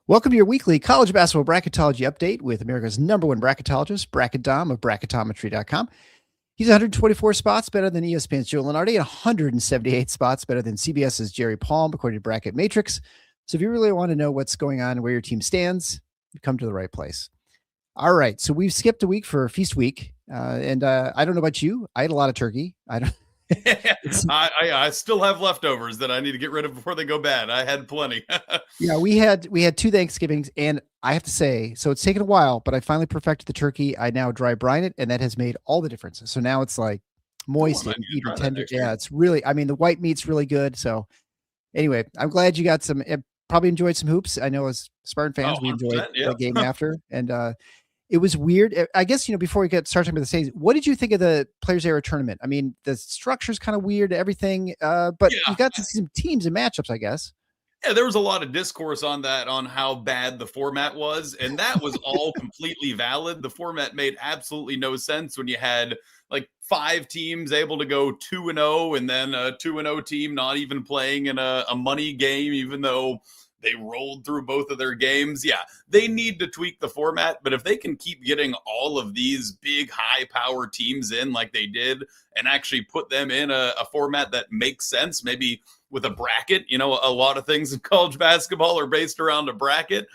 Welcome to your weekly college basketball bracketology update with America's number one bracketologist, Bracket Dom of bracketometry.com. He's 124 spots better than ESPN's Joe Lenardi and 178 spots better than CBS's Jerry Palm, according to Bracket Matrix. So if you really want to know what's going on and where your team stands, you come to the right place. All right, so we've skipped a week for Feast Week, and I don't know about you. I had a lot of turkey. I still have leftovers that I need to get rid of before they go bad. I had plenty. Yeah, we had 2 Thanksgivings, and I have to say, so it's taken a while, but I finally perfected the turkey. I now dry brine it, and that has made all the difference. So now it's like moist and even tender. Yeah, it's really, I mean, the white meat's really good. So anyway, I'm glad you got some, probably enjoyed some hoops. I know as Spartan fans, we enjoyed the game after, and it was weird. I guess, before we start talking about the Saints, what did you think of the Players Era tournament? I mean, the structure's kind of weird, everything, but you got to see some teams and matchups, I guess. Yeah, there was a lot of discourse on that, on how bad the format was, and that was all completely valid. The format made absolutely no sense when you had like 5 teams able to go 2-0, and then a 2-0 team not even playing in a money game, even though they rolled through both of their games. Yeah, they need to tweak the format, but if they can keep getting all of these big high-power teams in like they did and actually put them in a format that makes sense, maybe with a bracket, a lot of things in college basketball are based around a bracket,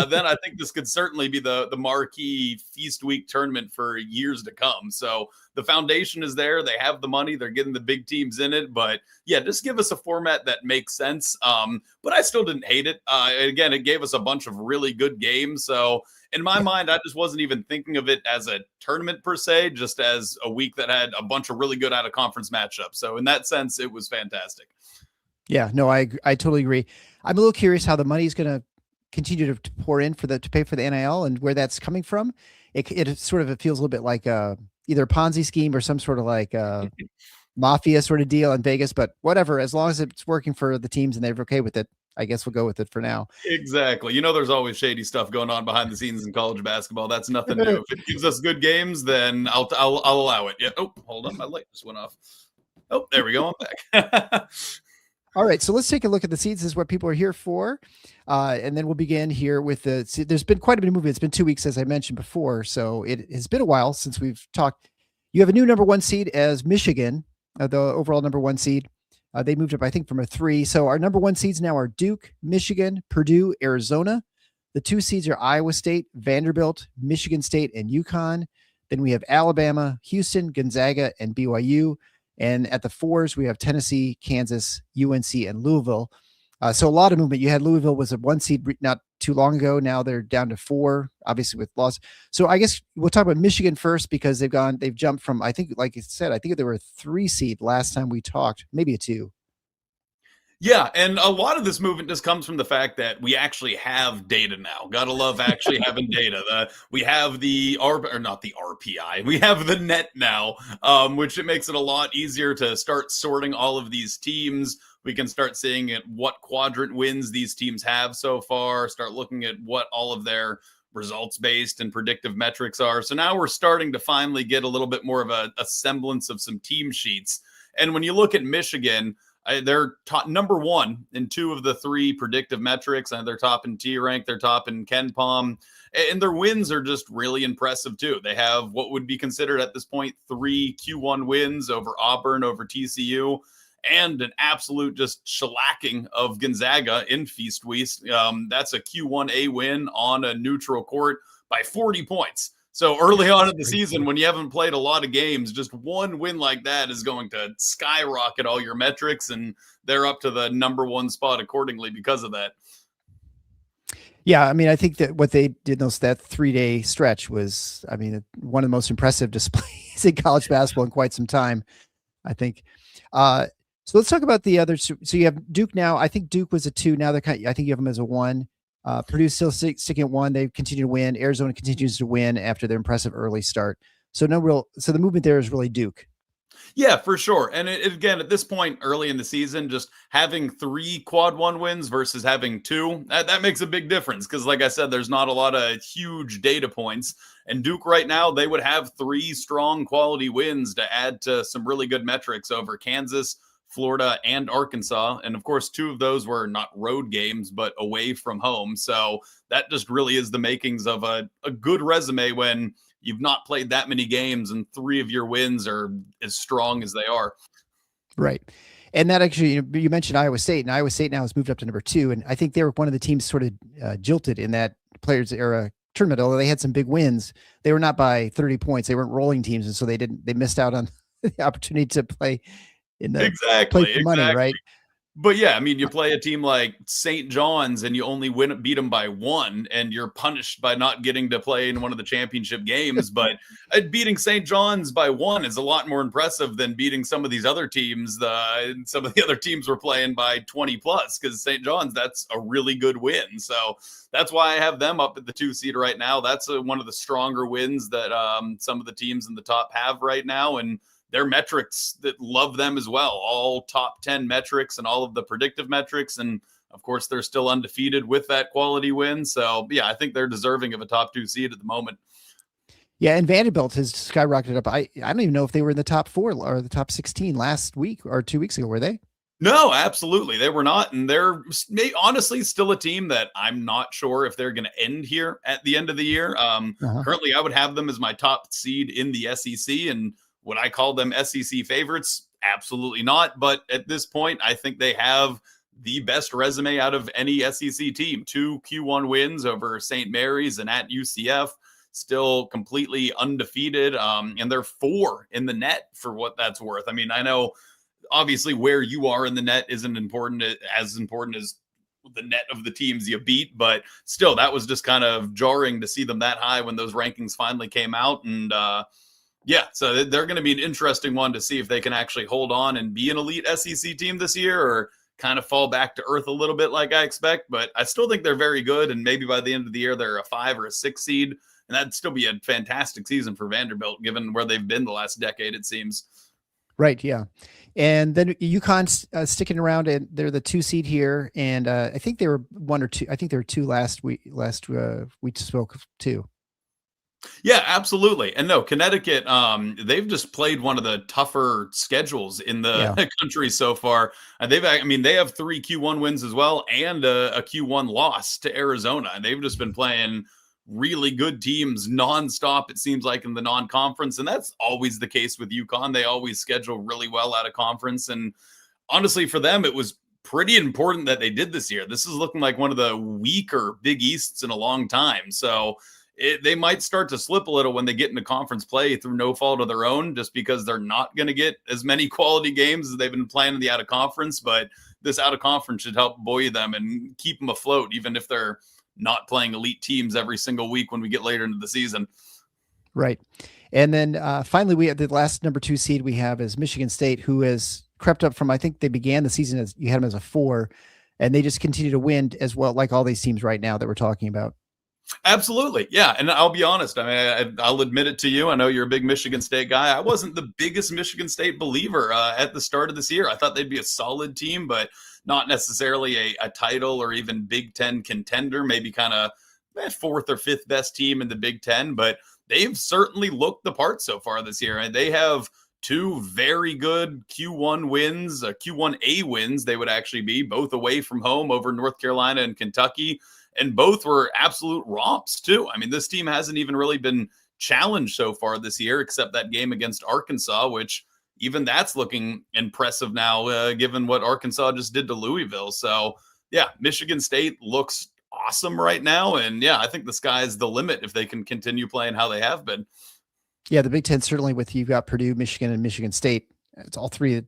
then I think this could certainly be the marquee Feast Week tournament for years to come. So the foundation is there. They have the money. They're getting the big teams in it. But yeah, just give us a format that makes sense. But I still didn't hate it. Again, it gave us a bunch of really good games. So in my mind, I just wasn't even thinking of it as a tournament per se, just as a week that had a bunch of really good out of conference matchups. So in that sense, it was fantastic. Yeah, no, I totally agree. I'm a little curious how the money is going to continue to pour in to pay for the NIL and where that's coming from. It feels a little bit like either a Ponzi scheme or some sort of like mafia sort of deal in Vegas, but whatever, as long as it's working for the teams and they're okay with it, I guess we'll go with it for now. Exactly. There's always shady stuff going on behind the scenes in college basketball. That's nothing new. If it gives us good games, then I'll allow it. Yeah. Oh, hold on. My light just went off. Oh, there we go. I'm back. All right, so let's take a look at the seeds. This is what people are here for. And then we'll begin here with there's been quite a bit of movement. It's been 2 weeks, as I mentioned before. So it has been a while since we've talked. You have a new number 1 seed as Michigan, the overall number 1 seed. They moved up, I think, from a 3. So our number 1 seeds now are Duke, Michigan, Purdue, Arizona. The 2 seeds are Iowa State, Vanderbilt, Michigan State, and UConn. Then we have Alabama, Houston, Gonzaga, and BYU. And at the 4s, we have Tennessee, Kansas, UNC, and Louisville. So a lot of movement. You had Louisville was a 1 seed not too long ago. Now they're down to 4, obviously with loss. So I guess we'll talk about Michigan first because they've jumped from, I think, like I said, I think they were a 3 seed last time we talked, maybe a 2. Yeah, and a lot of this movement just comes from the fact that we actually have data now. Gotta love actually having data. We have the not the RPI. We have the net now, which it makes it a lot easier to start sorting all of these teams. We can start seeing at what quadrant wins these teams have so far. Start looking at what all of their results-based and predictive metrics are. So now we're starting to finally get a little bit more of a semblance of some team sheets. And when you look at Michigan, they're number 1 in 2 of the 3 predictive metrics, and they're top in T rank, they're top in KenPom, and their wins are just really impressive too. They have what would be considered at this point 3 Q1 wins over Auburn, over TCU, and an absolute just shellacking of Gonzaga in Feast Week. That's a Q1A win on a neutral court by 40 points. So early on in the season, when you haven't played a lot of games, just 1 win like that is going to skyrocket all your metrics, and they're up to the number 1 spot accordingly because of that. Yeah, I mean, I think that what they did that 3-day stretch was, I mean, one of the most impressive displays in college basketball in quite some time, I think. So let's talk about the others. So you have Duke now. I think Duke was a 2. Now I think you have them as a 1. Purdue's still sticking at 1. They continue to win. Arizona continues to win after their impressive early start. So the movement there is really Duke. Yeah, for sure. And again, at this point early in the season, just having 3 quad 1 wins versus having 2, that makes a big difference. Because like I said, there's not a lot of huge data points. And Duke right now, they would have 3 strong quality wins to add to some really good metrics over Kansas, Florida and Arkansas. And of course, 2 of those were not road games, but away from home. So that just really is the makings of a good resume when you've not played that many games and 3 of your wins are as strong as they are. Right. And that actually, you mentioned Iowa State, and Iowa State now has moved up to number 2. And I think they were one of the teams sort of jilted in that Players Era tournament. Although they had some big wins, they were not by 30 points. They weren't rolling teams. And so they missed out on the opportunity to play in the play for money, right? But yeah, I mean, you play a team like St. John's and you only beat them by 1, and you're punished by not getting to play in one of the championship games. But beating St. John's by 1 is a lot more impressive than beating some of these other teams. Some of the other teams were playing by 20 plus, because St. John's, that's a really good win. So that's why I have them up at the 2 seed right now. That's one of the stronger wins that some of the teams in the top have right now. And their metrics that love them as well, all top 10 metrics and all of the predictive metrics. And of course, they're still undefeated with that quality win. So yeah, I think they're deserving of a top 2 seed at the moment. Yeah. And Vanderbilt has skyrocketed up. I don't even know if they were in the top 4 or the top 16 last week or 2 weeks ago. Were they? No, absolutely. They were not. And they're honestly still a team that I'm not sure if they're going to end here at the end of the year. Currently, I would have them as my top seed in the SEC. And would I call them SEC favorites? Absolutely not. But at this point, I think they have the best resume out of any SEC team. 2 Q1 wins over St. Mary's and at UCF, still completely undefeated. And they're 4 in the net for what that's worth. I mean, I know obviously where you are in the net isn't as important as the net of the teams you beat, but still, that was just kind of jarring to see them that high when those rankings finally came out. And yeah, so they're going to be an interesting one to see if they can actually hold on and be an elite SEC team this year, or kind of fall back to earth a little bit like I expect. But I still think they're very good, and maybe by the end of the year they're a 5 or a 6 seed, and that'd still be a fantastic season for Vanderbilt given where they've been the last decade, it seems. Right, yeah. And then UConn sticking around, and they're the 2 seed here, and I think they were 1 or 2. I think there were 2 last week. We spoke of 2. Yeah, absolutely. And no, Connecticut, they've just played one of the tougher schedules in the country so far. They have 3 Q1 wins as well, and a Q1 loss to Arizona. And they've just been playing really good teams nonstop, it seems like, in the non-conference. And that's always the case with UConn. They always schedule really well out of conference. And honestly, for them, it was pretty important that they did this year. This is looking like one of the weaker Big Easts in a long time. So they might start to slip a little when they get into conference play through no fault of their own, just because they're not going to get as many quality games as they've been playing in the out of conference. But this out of conference should help buoy them and keep them afloat, even if they're not playing elite teams every single week when we get later into the season. Right. And then finally, we have the last number 2 seed we have is Michigan State, who has crept up from, I think they began the season as you had them as a 4, and they just continue to win as well, like all these teams right now that we're talking about. Absolutely. Yeah. And I'll be honest. I mean, I'll admit it to you. I know you're a big Michigan State guy. I wasn't the biggest Michigan State believer at the start of this year. I thought they'd be a solid team, but not necessarily a title or even Big Ten contender, maybe kind of 4th or 5th best team in the Big Ten. But they've certainly looked the part so far this year. And they have 2 very good Q1 wins, Q1A wins, they would actually be, both away from home over North Carolina and Kentucky. And both were absolute romps, too. I mean, this team hasn't even really been challenged so far this year, except that game against Arkansas, which even that's looking impressive now, given what Arkansas just did to Louisville. So, yeah, Michigan State looks awesome right now. And, yeah, I think the sky's the limit if they can continue playing how they have been. Yeah, the Big Ten, certainly with you've got Purdue, Michigan, and Michigan State. It's all 3,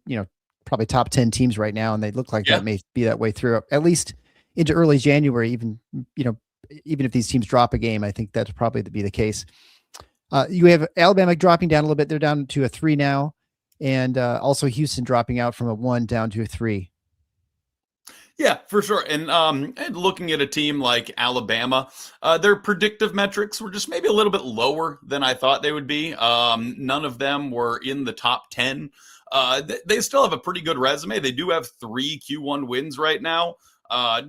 probably top 10 teams right now, and they look like that may be that way through, at least into early January, even if these teams drop a game, I think that's probably to be the case. You have Alabama dropping down a little bit. They're down to a 3 now. And also Houston dropping out from a 1 down to a 3. Yeah, for sure. And looking at a team like Alabama, their predictive metrics were just maybe a little bit lower than I thought they would be. None of them were in the top 10. They still have a pretty good resume. They do have 3 Q1 wins right now.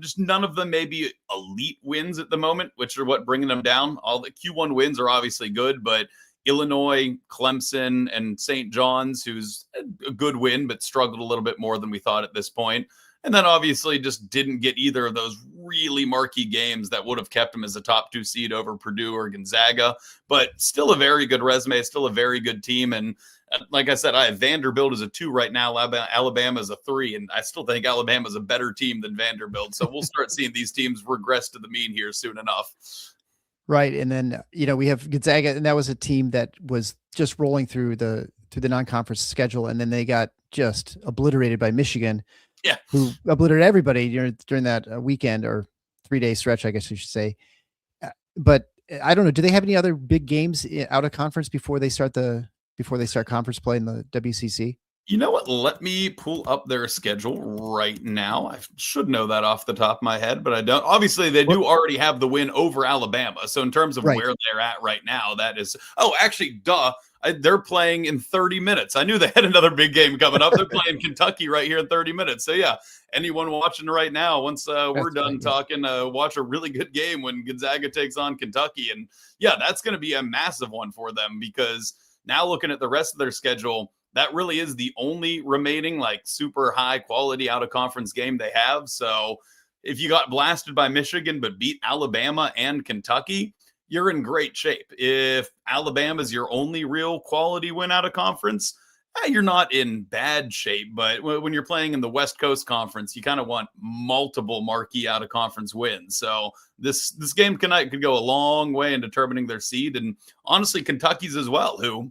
Just none of them may be elite wins at the moment, which are what bringing them down. All the Q1 wins are obviously good, but Illinois, Clemson, and St. John's, who's a good win, but struggled a little bit more than we thought at this point. And then obviously just didn't get either of those really marquee games that would have kept him as a top 2 seed over Purdue or Gonzaga. But still a very good resume, still a very good team. And like I said, I have Vanderbilt as a 2 right now, Alabama as a 3, and I still think Alabama is a better team than Vanderbilt. So we'll start seeing these teams regress to the mean here soon enough. Right. And then, we have Gonzaga, and that was a team that was just rolling through the non-conference schedule. And then they got just obliterated by Michigan, who obliterated everybody during that weekend or 3-day stretch, I guess you should say. But I don't know. Do they have any other big games out of conference before they start conference play in the WCC? You know what? Let me pull up their schedule right now. I should know that off the top of my head, but I don't. Obviously, they do already have the win over Alabama. So in terms of where they're at right now, that is. Oh, actually, they're playing in 30 minutes. I knew they had another big game coming up. They're playing Kentucky right here in 30 minutes. So yeah, anyone watching right now, once we're done talking, watch a really good game when Gonzaga takes on Kentucky. And yeah, that's going to be a massive one for them, because now looking at the rest of their schedule, that really is the only remaining super high quality out of conference game they have. So if you got blasted by Michigan but beat Alabama and Kentucky, you're in great shape. If Alabama is your only real quality win out of conference, you're not in bad shape. But when you're playing in the West Coast Conference, you kind of want multiple marquee out of conference wins. So this game tonight could go a long way in determining their seed. And honestly, Kentucky's as well, who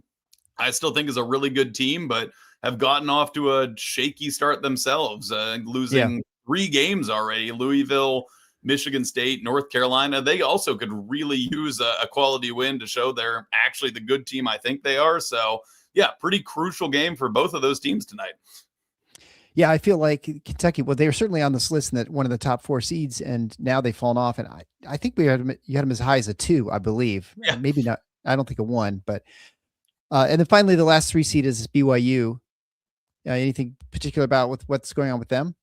I still think is a really good team, but have gotten off to a shaky start themselves, losing 3 games already. Louisville, Michigan State, North Carolina, they also could really use a quality win to show they're actually the good team I think they are. So yeah, pretty crucial game for both of those teams tonight. Yeah, I feel like Kentucky, well, they were certainly on this list in that one of the top 4 seeds, and now they've fallen off. And I think you had them as high as a 2, I believe. Yeah. Maybe not. I don't think a 1, but and then finally the last 3 seed is BYU. Anything particular about what's going on with them?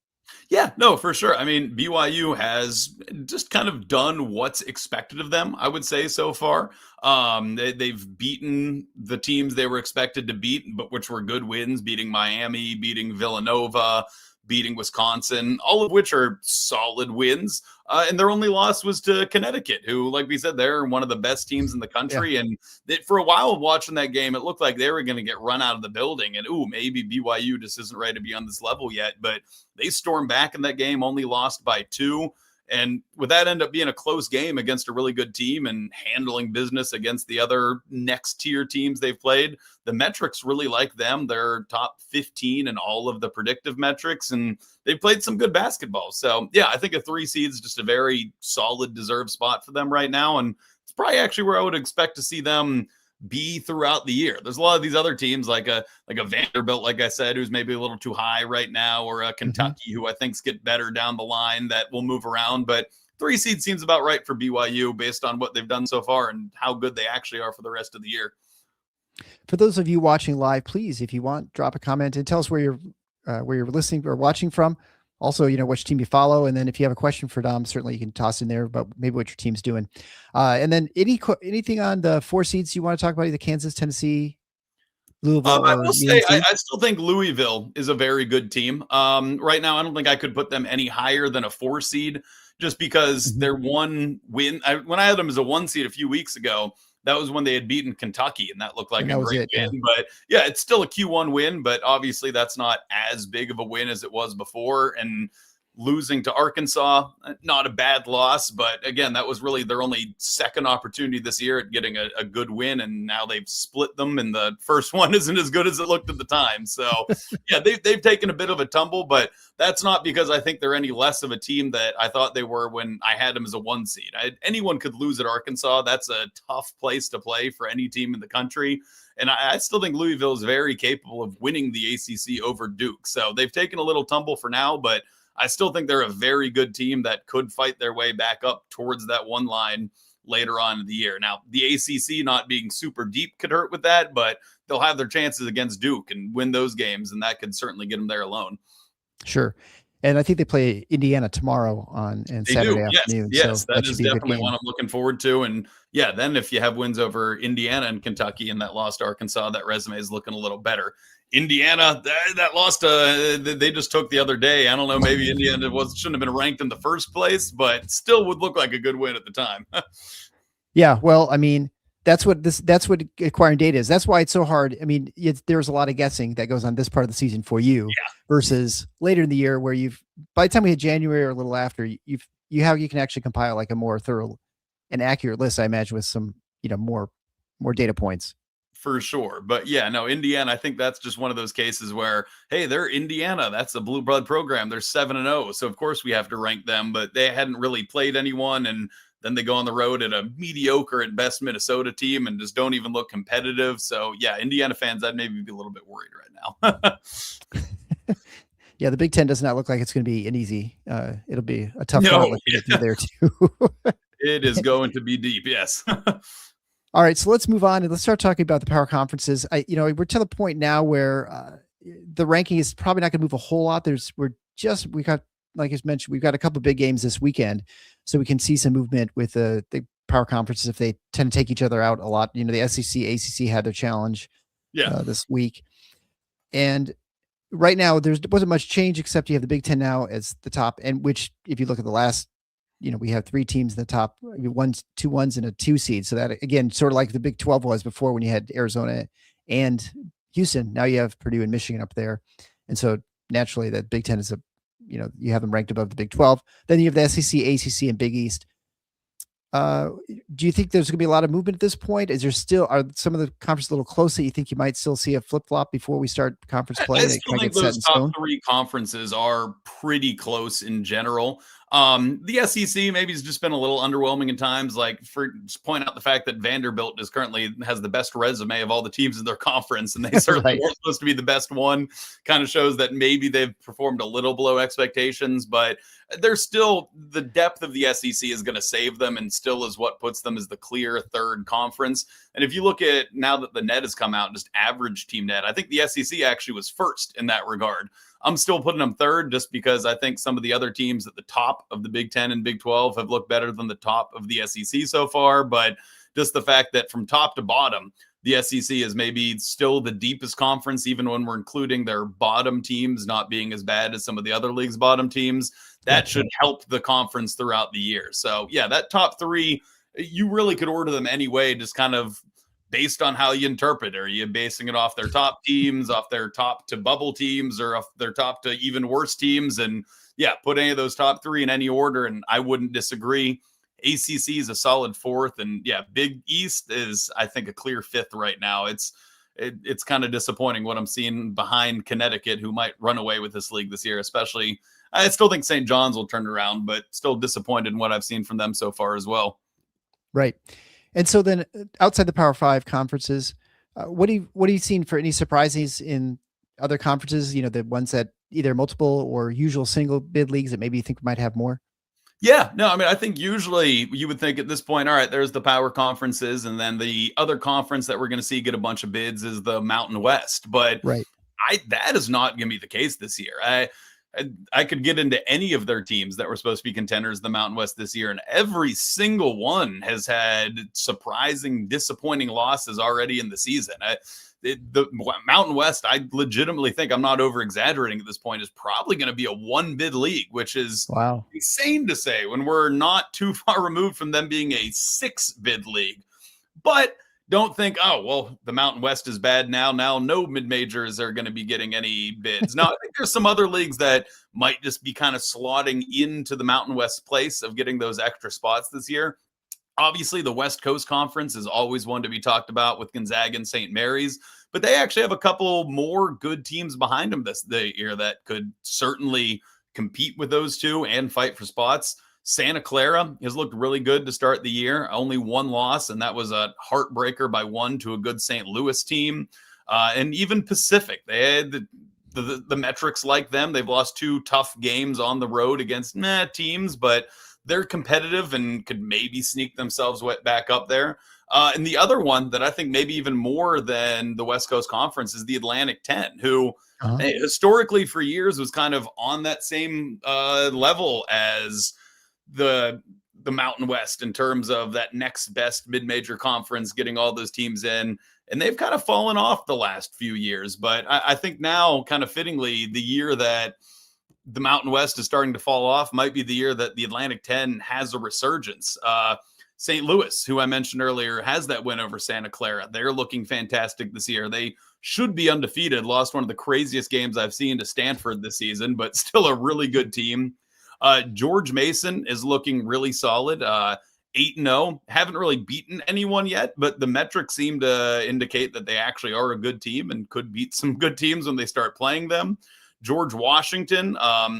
Yeah, no, for sure. I mean, BYU has just kind of done what's expected of them, I would say, so far. They've beaten the teams they were expected to beat, but which were good wins, beating Miami, beating Villanova, beating Wisconsin, all of which are solid wins. And their only loss was to Connecticut, who, like we said, they're one of the best teams in the country. Yeah. And for a while watching that game, it looked like they were going to get run out of the building. And, maybe BYU just isn't ready to be on this level yet. But they stormed back in that game, only lost by 2. And with that end up being a close game against a really good team and handling business against the other next tier teams they've played, the metrics really like them. They're top 15 in all of the predictive metrics, and they've played some good basketball. So yeah, I think a 3 seed is just a very solid, deserved spot for them right now. And it's probably actually where I would expect to see them be throughout the year. There's a lot of these other teams like a Vanderbilt, like I said, who's maybe a little too high right now, or a Kentucky, who I think's get better down the line, that will move around. But 3 seed seems about right for BYU based on what they've done so far and how good they actually are for the rest of the year. For those of you watching live, please, if you want, drop a comment and tell us where you're listening or watching from. Also, which team you follow. And then if you have a question for Dom, certainly you can toss in there about maybe what your team's doing. And then anything on the 4 seeds you want to talk about, either Kansas, Tennessee, Louisville? I will say, I still think Louisville is a very good team. Right now, I don't think I could put them any higher than a 4 seed, just because their one win. When I had them as a 1 seed a few weeks ago, that was when they had beaten Kentucky, and that looked like a great win. Yeah. But yeah, it's still a Q1 win, but obviously that's not as big of a win as it was before. And losing to Arkansas, not a bad loss, but again, that was really their only second opportunity this year at getting a good win, and now they've split them, and the first one isn't as good as it looked at the time. So yeah, they've taken a bit of a tumble, but that's not because I think they're any less of a team that I thought they were when I had them as a 1 seed. Anyone could lose at Arkansas. That's a tough place to play for any team in the country. And I still think Louisville is very capable of winning the ACC over Duke. So they've taken a little tumble for now, but I still think they're a very good team that could fight their way back up towards that 1 line later on in the year. Now, the ACC not being super deep could hurt with that, but they'll have their chances against Duke and win those games, and that could certainly get them there alone. Sure. And I think they play Indiana tomorrow and They Saturday do. Yes. afternoon. Yes. So That that should is be a good definitely game. one I'm looking forward to. And yeah, then if you have wins over Indiana and Kentucky and that lost to Arkansas, that resume is looking a little better. Indiana, that lost, they just took the other day. I don't know. Maybe Indiana shouldn't have been ranked in the first place, but still would look like a good win at the time. Yeah. Well, I mean, that's what acquiring data is. That's why it's so hard. I mean, there's a lot of guessing that goes on this part of the season for you versus later in the year where by the time we hit January or a little after, you can actually compile like a more thorough and accurate list, I imagine, with some, more data points. For sure. But yeah, no, Indiana, I think that's just one of those cases where, hey, they're Indiana. That's a blue blood program. They're 7-0. So of course we have to rank them, but they hadn't really played anyone. And then they go on the road at a mediocre at best Minnesota team and just don't even look competitive. So yeah, Indiana fans, I'd maybe be a little bit worried right now. Yeah, the Big Ten does not look like it's going to be an easy. It'll be a tough gauntlet to get through there too. It is going to be deep. Yes. All right, so let's move on and let's start talking about the power conferences. We're to the point now where the ranking is probably not going to move a whole lot. We got, like I mentioned, we've got a couple of big games this weekend, so we can see some movement with the power conferences if they tend to take each other out a lot. The SEC, ACC had their challenge this week, and right now there wasn't much change except you have the Big Ten now as the top, and which if you look at the last. We have 3 teams in the top, 2 1s and a 2 seed. So that again, sort of like the Big 12 was before when you had Arizona and Houston. Now you have Purdue and Michigan up there. And so naturally that Big 10 is you have them ranked above the Big 12. Then you have the SEC, ACC, and Big East. Do you think there's going to be a lot of movement at this point? Are some of the conferences a little close that you think you might still see a flip flop before we start conference play? I still think those top 3 conferences are pretty close in general. The SEC maybe has just been a little underwhelming in times. Like just point out the fact that Vanderbilt has the best resume of all the teams in their conference, and they certainly weren't supposed to be the best one. Kind of shows that maybe they've performed a little below expectations, but they're still the depth of the SEC is going to save them, and still is what puts them as the clear 3rd conference. And if you look at now that the net has come out, just average team net, I think the SEC actually was 1st in that regard. I'm still putting them 3rd just because I think some of the other teams at the top of the Big 10 and Big 12 have looked better than the top of the SEC so far. But just the fact that from top to bottom, the SEC is maybe still the deepest conference, even when we're including their bottom teams not being as bad as some of the other leagues' bottom teams. That should help the conference throughout the year. So yeah, that top 3, you really could order them anyway, just kind of based on how you interpret. Are you basing it off their top teams, off their top to bubble teams, or off their top to even worse teams? And yeah, put any of those top 3 in any order, and I wouldn't disagree. ACC is a solid 4th, and yeah, Big East is, I think, a clear 5th right now. It's kind of disappointing what I'm seeing behind Connecticut, who might run away with this league this year, especially. I still think St. John's will turn it around, but still disappointed in what I've seen from them so far as well. Right. And so then outside the Power 5 conferences, what are you seeing for any surprises in other conferences, the ones that either multiple or usual single bid leagues that maybe you think might have more? Yeah, no, I mean, I think usually you would think at this point, all right, there's the power conferences, and then the other conference that we're going to see get a bunch of bids is the Mountain West. But that is not going to be the case this year. I could get into any of their teams that were supposed to be contenders in the Mountain West this year, and every single one has had surprising, disappointing losses already in the season. The Mountain West, I legitimately think, I'm not over-exaggerating at this point, is probably going to be a 1-bid league, which is insane to say when we're not too far removed from them being a 6-bid league. But don't think, oh, well, the Mountain West is bad now. Now no mid-majors are going to be getting any bids. No, I think there's some other leagues that might just be kind of slotting into the Mountain West place of getting those extra spots this year. Obviously, the West Coast Conference is always one to be talked about with Gonzaga and St. Mary's, but they actually have a couple more good teams behind them this year that could certainly compete with those two and fight for spots. Santa Clara has looked really good to start the year. Only 1 loss, and that was a heartbreaker by 1 to a good St. Louis team. And even Pacific, they had the metrics like them. They've lost 2 tough games on the road against teams, but they're competitive and could maybe sneak themselves back up there. And the other one that I think maybe even more than the West Coast Conference is the Atlantic 10, who Uh-huh. historically for years was kind of on that same level as the Mountain West in terms of that next best mid-major conference, getting all those teams in. And they've kind of fallen off the last few years. But I think now, kind of fittingly, the year that the Mountain West is starting to fall off might be the year that the Atlantic 10 has a resurgence. St. Louis, who I mentioned earlier, has that win over Santa Clara. They're looking fantastic this year. They should be undefeated. Lost one of the craziest games I've seen to Stanford this season, but still a really good team. George Mason is looking really solid. 8-0. Haven't really beaten anyone yet, but the metrics seem to indicate that they actually are a good team and could beat some good teams when they start playing them. George Washington,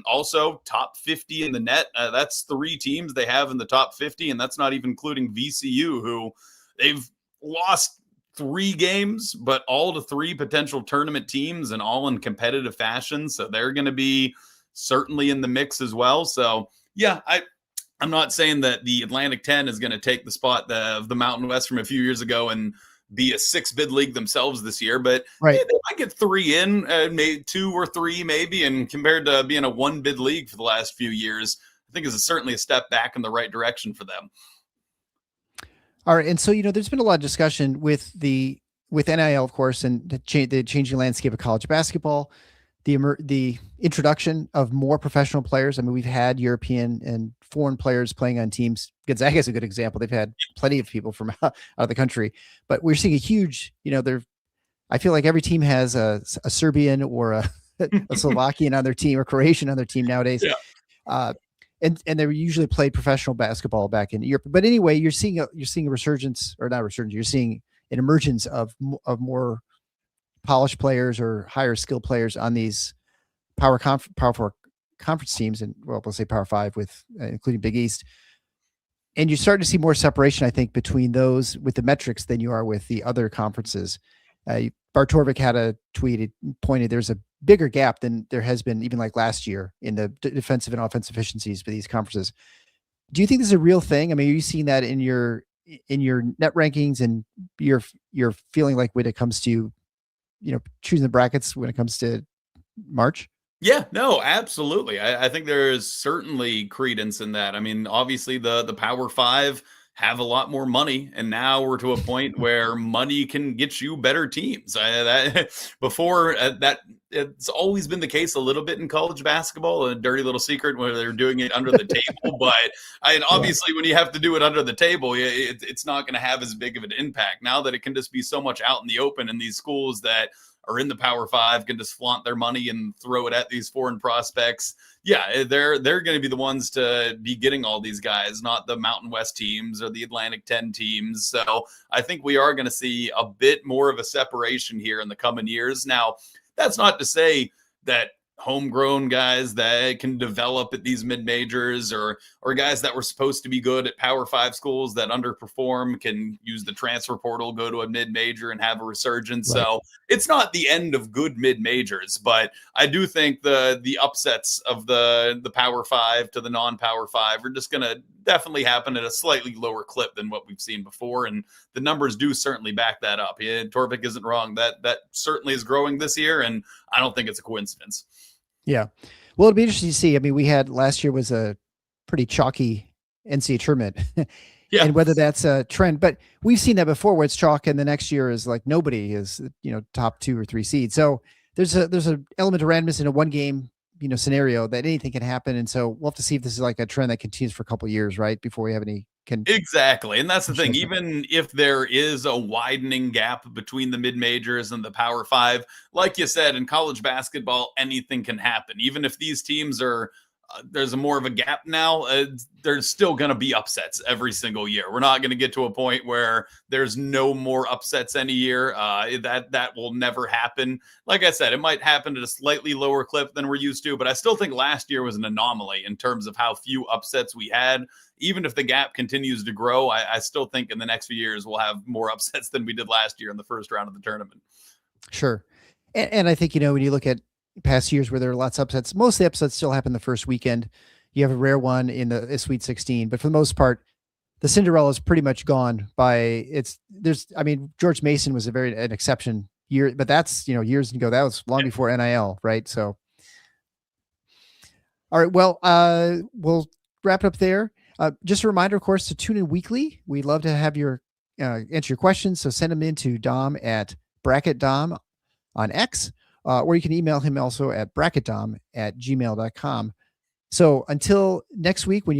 also top 50 in the net. That's 3 teams they have in the top 50, and that's not even including VCU, who they've lost 3 games, but all to 3 potential tournament teams and all in competitive fashion. So they're going to be certainly in the mix as well. So, yeah, I'm not saying that the Atlantic 10 is going to take the spot of the Mountain West from a few years ago and be a 6-bid league themselves this year, but right. they might get 3 in, maybe 2 or 3 maybe, and compared to being a 1-bid league for the last few years, I think is certainly a step back in the right direction for them. All right, and so there's been a lot of discussion with NIL, of course, and the changing landscape of college basketball, the introduction of more professional players. I mean, we've had European and foreign players playing on teams. Gonzaga is a good example. They've had plenty of people from out of the country, but we're seeing a huge, I feel like every team has a Serbian or a Slovakian on their team or Croatian on their team nowadays. Yeah. And they usually played professional basketball back in Europe. But anyway, you're seeing a resurgence, or not resurgence. You're seeing an emergence of more polished players or higher skilled players on these Power 4 conference teams, and we'll say Power 5 with including Big East. And you're starting to see more separation, I think, between those with the metrics than you are with the other conferences. Bartorvik had a tweet. It pointed there's a bigger gap than there has been even like last year in the defensive and offensive efficiencies for these conferences. Do you think this is a real thing? I mean, are you seeing that in your net rankings, and you're feeling like when it comes to choosing the brackets when it comes to March? Yeah, no, absolutely. I think there is certainly credence in that. I mean, obviously the Power 5 have a lot more money, and now we're to a point where money can get you better teams. Before that, it's always been the case a little bit in college basketball, a dirty little secret where they're doing it under the table. But obviously, when you have to do it under the table, it's not going to have as big of an impact. Now that it can just be so much out in the open, and these schools that are in the Power 5 can just flaunt their money and throw it at these foreign prospects. Yeah, they're going to be the ones to be getting all these guys, not the Mountain West teams or the Atlantic 10 teams. So I think we are going to see a bit more of a separation here in the coming years. Now, that's not to say that homegrown guys that can develop at these mid-majors or guys that were supposed to be good at Power 5 schools that underperform can use the transfer portal, go to a mid-major and have a resurgence. Right. So it's not the end of good mid-majors, but I do think the upsets of the Power 5 to the non-Power 5 are just going to definitely happen at a slightly lower clip than what we've seen before. And the numbers do certainly back that up. Yeah, Torvik isn't wrong. That certainly is growing this year, and I don't think it's a coincidence. Yeah. Well, it'll be interesting to see. I mean, we had last year was a pretty chalky NCAA tournament. Yeah. And whether that's a trend, but we've seen that before where it's chalk and the next year is like nobody is, top 2 or 3 seeds. So there's an element of randomness in a one game, scenario that anything can happen. And so we'll have to see if this is like a trend that continues for a couple of years, right? Before we have any Exactly. And that's the thing. Even if there is a widening gap between the mid-majors and the Power 5, like you said, in college basketball, anything can happen. Even if these teams are, there's a more of a gap now, there's still going to be upsets every single year. We're not going to get to a point where there's no more upsets any year. That will never happen. Like I said, it might happen at a slightly lower clip than we're used to, but I still think last year was an anomaly in terms of how few upsets we had. Even if the gap continues to grow, I still think in the next few years we'll have more upsets than we did last year in the first round of the tournament. Sure. And I think, when you look at past years where there are lots of upsets, most of the upsets still happen the first weekend. You have a rare one in the Sweet 16, but for the most part, the Cinderella is pretty much gone by George Mason was an exception but that's, years ago. That was long before NIL, right? So, all right, well, we'll wrap it up there. Just a reminder, of course, to tune in weekly. We'd love to have answer your questions. So send them in to Dom at bracketdom on X, or you can email him also at bracketdom@gmail.com. So until next week, when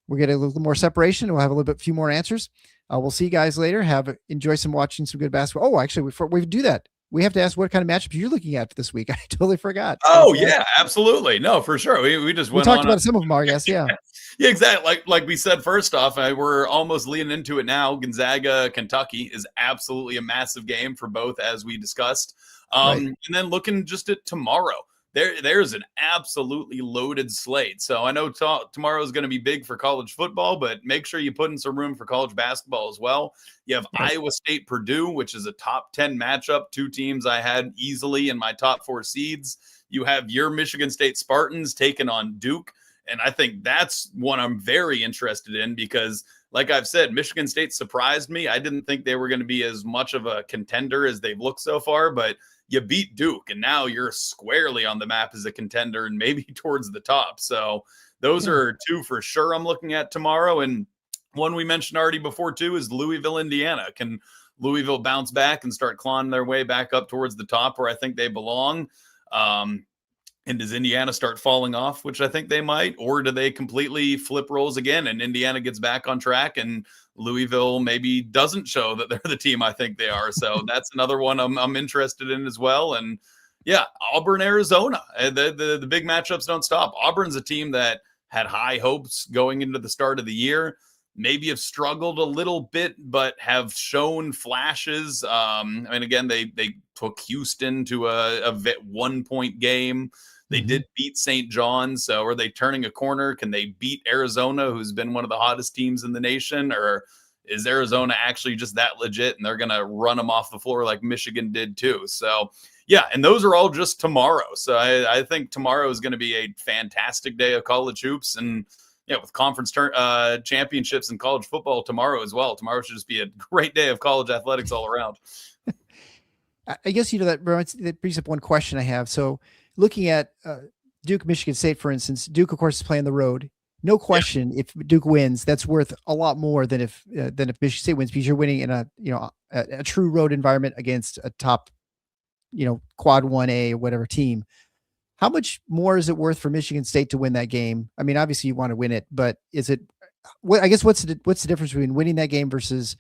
we'll get a little more separation, we'll have a few more answers. We'll see you guys later. Enjoy watching some good basketball. Oh, actually, before we do that, we have to ask what kind of matchups you're looking at for this week. I totally forgot. Oh yeah, absolutely. No, for sure. We talked about some of them, I guess. Yeah. Yeah, exactly. Like we said, first off, we're almost leaning into it now. Gonzaga, Kentucky is absolutely a massive game for both, as we discussed. Right. And then looking just at tomorrow, there's an absolutely loaded slate. So I know tomorrow is going to be big for college football, but make sure you put in some room for college basketball as well. You have Iowa State, Purdue, which is a top 10 matchup. Two teams I had easily in my top 4 seeds. You have your Michigan State Spartans taking on Duke. And I think that's one I'm very interested in because, like I've said, Michigan State surprised me. I didn't think they were going to be as much of a contender as they've looked so far, but you beat Duke, and now you're squarely on the map as a contender and maybe towards the top. So those are two for sure I'm looking at tomorrow. And one we mentioned already before, too, is Louisville, Indiana. Can Louisville bounce back and start clawing their way back up towards the top where I think they belong? And does Indiana start falling off, which I think they might, or do they completely flip roles again and Indiana gets back on track and Louisville maybe doesn't show that they're the team I think they are? So that's another one I'm interested in as well. And yeah, Auburn, Arizona, the big matchups don't stop. Auburn's a team that had high hopes going into the start of the year, maybe have struggled a little bit, but have shown flashes. And again, they took Houston to a 1-point game. They did beat St. John's. So are they turning a corner? Can they beat Arizona, who's been one of the hottest teams in the nation? Or is Arizona actually just that legit and they're going to run them off the floor like Michigan did too? So, yeah, and those are all just tomorrow. So I think tomorrow is going to be a fantastic day of college hoops. And, yeah, with conference championships in college football tomorrow as well. Tomorrow should just be a great day of college athletics all around. I guess, that brings up one question I have. So looking at Duke, Michigan State, for instance, Duke, of course, is playing the road. No question, if Duke wins, that's worth a lot more than if Michigan State wins, because you're winning in a true road environment against a top, quad 1A or whatever team. How much more is it worth for Michigan State to win that game? I mean, obviously you want to win it, but is it? I guess what's the difference between winning that game versus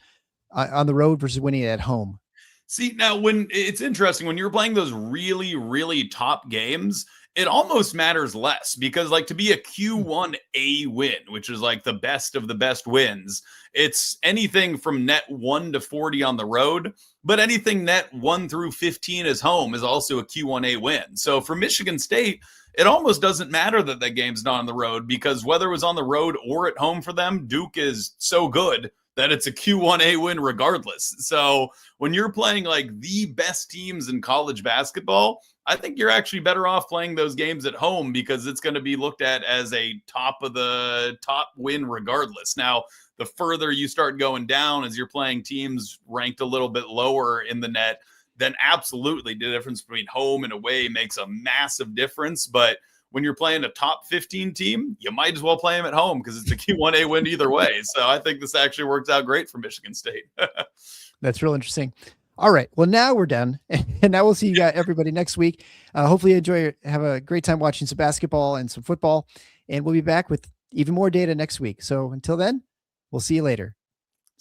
on the road versus winning it at home? See, now when it's interesting when you're playing those really, really top games, it almost matters less because, like, to be a Q1A win, which is like the best of the best wins, it's anything from net 1 to 40 on the road, but anything net 1 through 15 as home is also a Q1A win. So for Michigan State, it almost doesn't matter that that game's not on the road because whether it was on the road or at home for them, Duke is so good that it's a Q1A win regardless. So when you're playing like the best teams in college basketball, I think you're actually better off playing those games at home because it's going to be looked at as a top of the top win regardless. Now, the further you start going down as you're playing teams ranked a little bit lower in the net, then absolutely the difference between home and away makes a massive difference. But when you're playing a top 15 team, you might as well play them at home because it's a Q1A win either way. So I think this actually works out great for Michigan State. That's real interesting. All right. Well, now we're done. And now we'll see you guys, everybody, next week. Hopefully you have a great time watching some basketball and some football. And we'll be back with even more data next week. So until then, we'll see you later.